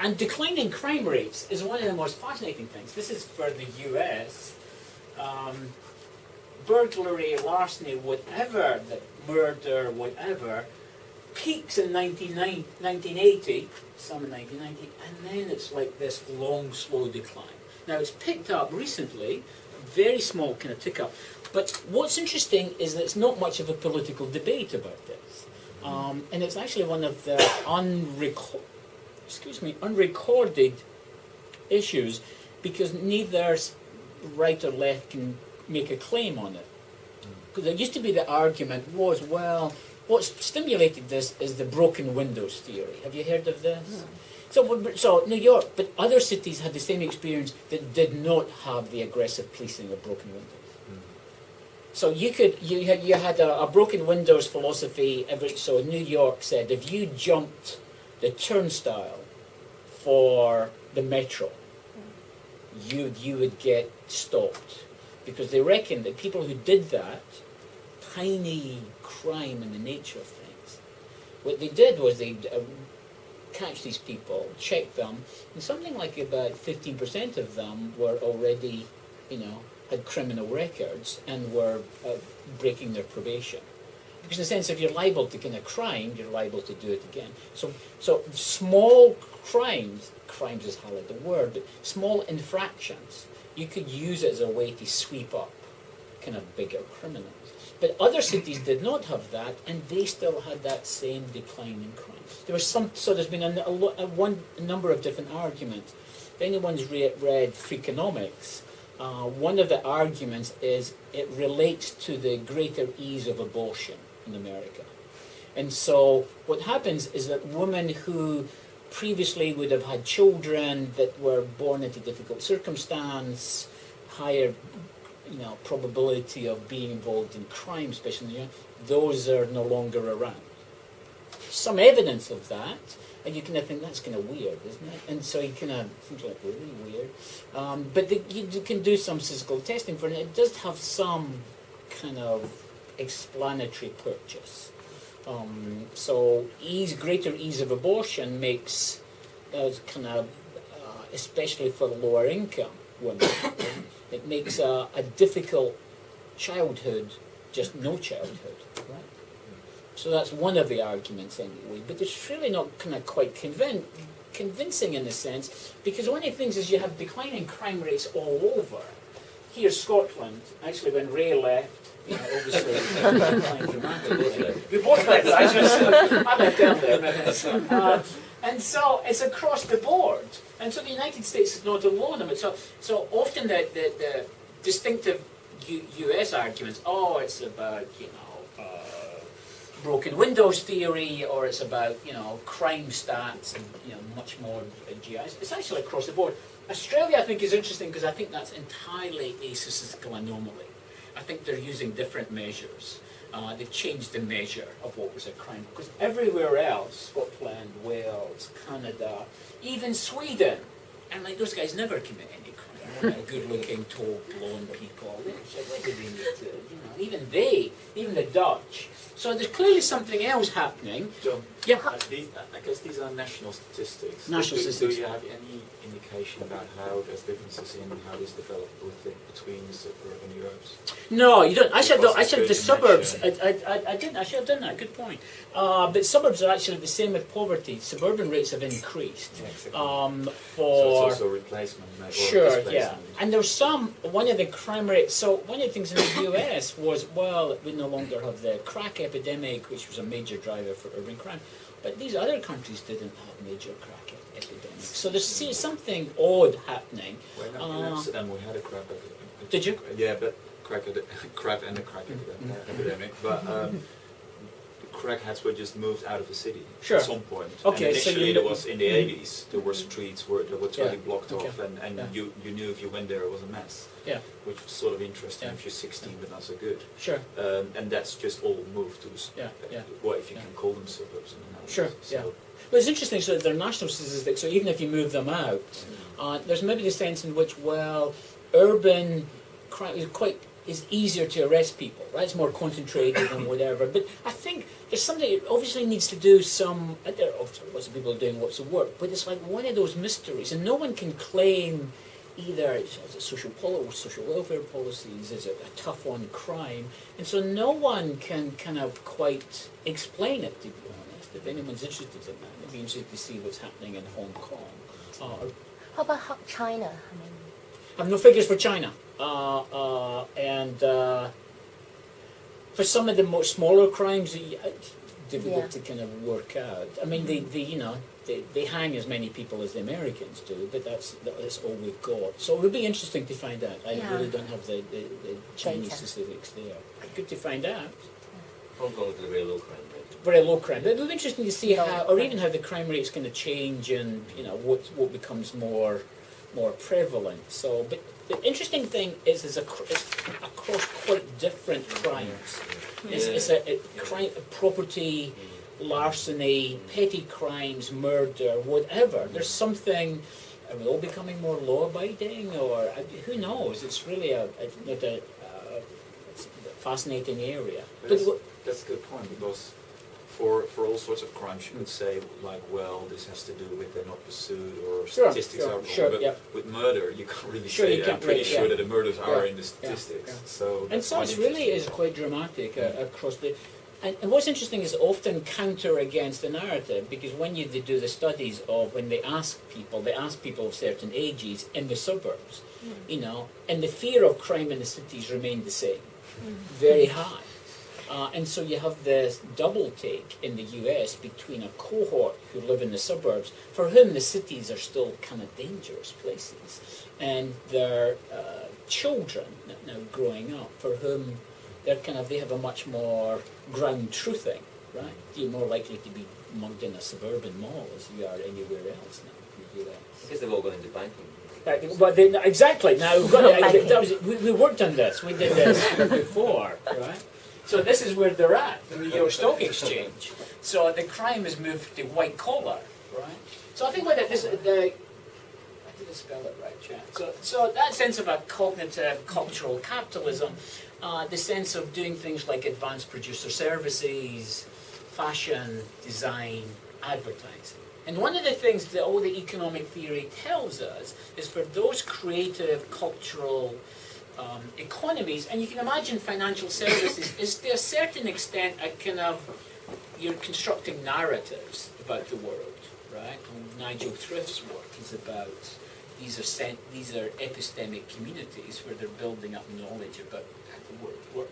And declining crime rates is one of the most fascinating things. This is for the US. Burglary, larceny, whatever, murder, whatever, peaks in 1980, some in 1990, and then it's like this long, slow decline. Now it's picked up recently, very small kind of tick up. But what's interesting is that it's not much of a political debate about this. And it's actually one of the unrecorded issues, because neither right or left can make a claim on it. Because there used to be the argument was, well, what's stimulated this is the broken windows theory. Have you heard of this? No. So New York, but other cities had the same experience that did not have the aggressive policing of broken windows. So you had a broken windows philosophy. So New York said if you jumped the turnstile for the metro, you would get stopped, because they reckoned that people who did that, tiny crime in the nature of things, what they did was they'd catch these people, check them, and something like about 15% of them were already, had criminal records and were breaking their probation. Because in the sense, if you're liable to commit a crime, you're liable to do it again. So small crimes is hardly the word, but small infractions, you could use it as a way to sweep up kind of bigger criminals. But other cities did not have that, and they still had that same decline in crime. There's been a number of different arguments. If anyone's read Freakonomics, one of the arguments is it relates to the greater ease of abortion in America. And so what happens is that women who previously would have had children that were born into difficult circumstance, higher probability of being involved in crime, especially, those are no longer around. Some evidence of that, and you kind of think that's kind of weird, isn't it? And so you kind of seems like really weird. But you can do some physical testing for it. It does have some kind of explanatory purchase. So greater ease of abortion makes kind of, especially for lower income women, it makes a difficult childhood just no childhood, right? So that's one of the arguments anyway, but it's really not kind of quite convincing in a sense, because one of the things is you have declining crime rates all over. Here, Scotland, actually when Ray left, obviously, declined dramatically. We both left, I left earlier. And so it's across the board. And so the United States is not alone in it. So often the distinctive US arguments, it's about, broken windows theory, or it's about, crime stats and, much more GIs. It's actually across the board. Australia, I think, is interesting because I think that's entirely a statistical anomaly. I think they're using different measures. They've changed the measure of what was a crime. Because everywhere else, Scotland, Wales, Canada, even Sweden, and those guys never commit any crime. Good-looking, tall, blonde people. What do they need to, even the Dutch. So there's clearly something else happening. John, yeah. I guess these are national statistics. Do you have any indication about how there's differences in how this developed between the suburban Europes? No, you don't. I said the suburbs. I didn't. I should have done that. Good point. But suburbs are actually the same with poverty. Suburban rates have increased. Yeah, exactly. So it's also replacement. Sure. Yeah. And there's one of the crime rates. So one of the things in the US was, we no longer have the crack epidemic, which was a major driver for urban crime. But these other countries didn't have major crack epidemics. So there's something odd happening. Well, in Amsterdam we had a crack epidemic. Did you? Yeah, but crack and a crack epidemic. But crackheads were just moved out of the city at some point. Okay, and initially there was in the 80s there were streets that were totally blocked off, and you knew if you went there it was a mess. Yeah. Which was sort of interesting if you're 16 but not so good. Sure. And that's just all moved to what if you can call them suburbs in the Netherlands. Sure. So. Yeah. Well, it's interesting. So they're national statistics. So even if you move them out, there's maybe the sense in which urban crime is quite is easier to arrest people, right? It's more concentrated and whatever. But I think there's something that obviously needs to do some. There are lots of people are doing lots of work, but it's like one of those mysteries, and no one can claim either is it social welfare policies, is it a tough on crime, and so no one can kind of quite explain it, to be honest. If anyone's interested in that, it'd be interesting to see what's happening in Hong Kong. How about China? I mean, I have no figures for China. For some of the more smaller crimes, it's difficult to kind of work out. I mean, they hang as many people as the Americans do, but that's all we've got. So it would be interesting to find out. I really don't have the Chinese specifics there. Good to find out. Hong Kong is a very low crime rate. Very low crime. But it would be interesting to see how, or even how the crime rate's going to change, and what becomes more prevalent. So, but the interesting thing is across quite different crimes. It's a crime, property, larceny, petty crimes, murder, whatever. There's something. Are we all becoming more law-abiding, or who knows? It's really it's a fascinating area. But that's a good point, because for all sorts of crimes you could say, like, well, this has to do with they're not pursued, or statistics are wrong. But with murder, you can't really say that. I'm pretty sure that the murders are in the statistics. So and so it really is quite dramatic across the. And what's interesting is often counter against the narrative, because when they do the studies of when they ask people of certain ages in the suburbs, and the fear of crime in the cities remained the same, very high. And so you have this double take in the US between a cohort who live in the suburbs, for whom the cities are still kind of dangerous places, and their children now growing up, for whom they have a much more ground truthing, right? You're more likely to be mugged in a suburban mall as you are anywhere else now in the US. Because they've all gone into banking. Exactly. Now we worked on this. We did this before, right? So this is where they're at, the New York Stock Exchange. So the crime has moved to white collar, right? So I think what this, I didn't spell it right, Chad. So that sense of a cognitive cultural capitalism, the sense of doing things like advanced producer services, fashion, design, advertising. And one of the things that all the economic theory tells us is for those creative cultural economies, and you can imagine financial services is to a certain extent a kind of, you're constructing narratives about the world, right? And Nigel Thrift's work is about these are epistemic communities where they're building up knowledge about how the world works.